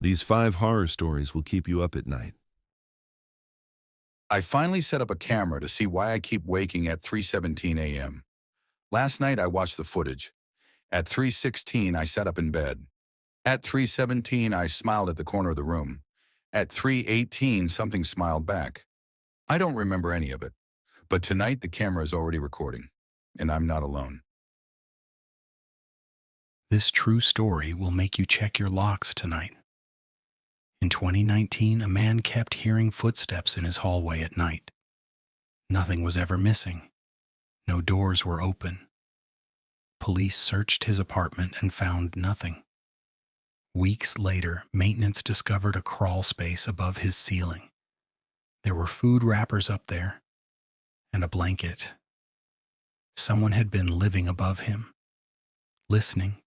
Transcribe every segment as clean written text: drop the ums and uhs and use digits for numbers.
These 5 horror stories will keep you up at night. I finally set up a camera to see why I keep waking at 3:17 a.m. Last night I watched the footage. At 3:16 I sat up in bed. At 3:17 I smiled at the corner of the room. At 3:18 something smiled back. I don't remember any of it. But tonight the camera is already recording. And I'm not alone. This true story will make you check your locks tonight. In 2019, a man kept hearing footsteps in his hallway at night. Nothing was ever missing. No doors were open. Police searched his apartment and found nothing. Weeks later, maintenance discovered a crawl space above his ceiling. There were food wrappers up there and a blanket. Someone had been living above him, listening,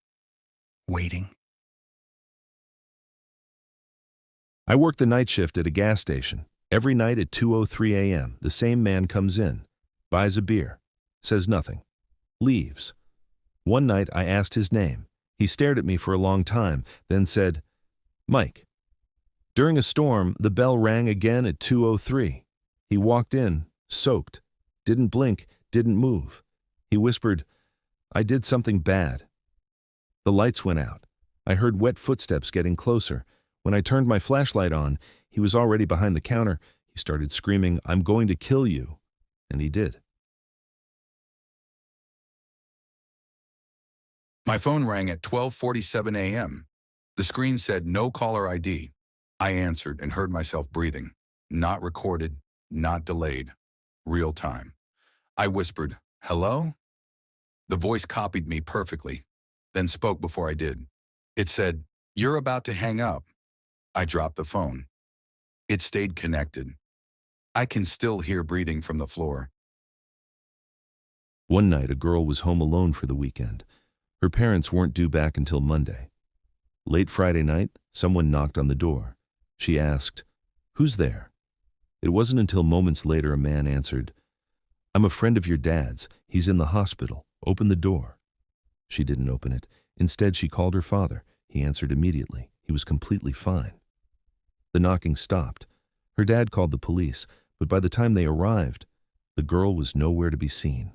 waiting. I work the night shift at a gas station. Every night at 2:03 a.m., the same man comes in, buys a beer, says nothing, leaves. One night I asked his name. He stared at me for a long time, then said, "Mike." During a storm, the bell rang again at 2:03. He walked in, soaked, didn't blink, didn't move. He whispered, "I did something bad." The lights went out. I heard wet footsteps getting closer. When I turned my flashlight on, he was already behind the counter. He started screaming, "I'm going to kill you." And he did. My phone rang at 12:47 a.m. The screen said no caller ID. I answered and heard myself breathing. Not recorded, not delayed. Real time. I whispered, "Hello?" The voice copied me perfectly, then spoke before I did. It said, "You're about to hang up." I dropped the phone. It stayed connected. I can still hear breathing from the floor. One night, a girl was home alone for the weekend. Her parents weren't due back until Monday. Late Friday night, someone knocked on the door. She asked, "Who's there?" It wasn't until moments later a man answered, "I'm a friend of your dad's. He's in the hospital. Open the door." She didn't open it. Instead, she called her father. He answered immediately. He was completely fine. The knocking stopped. Her dad called the police, but by the time they arrived, the girl was nowhere to be seen.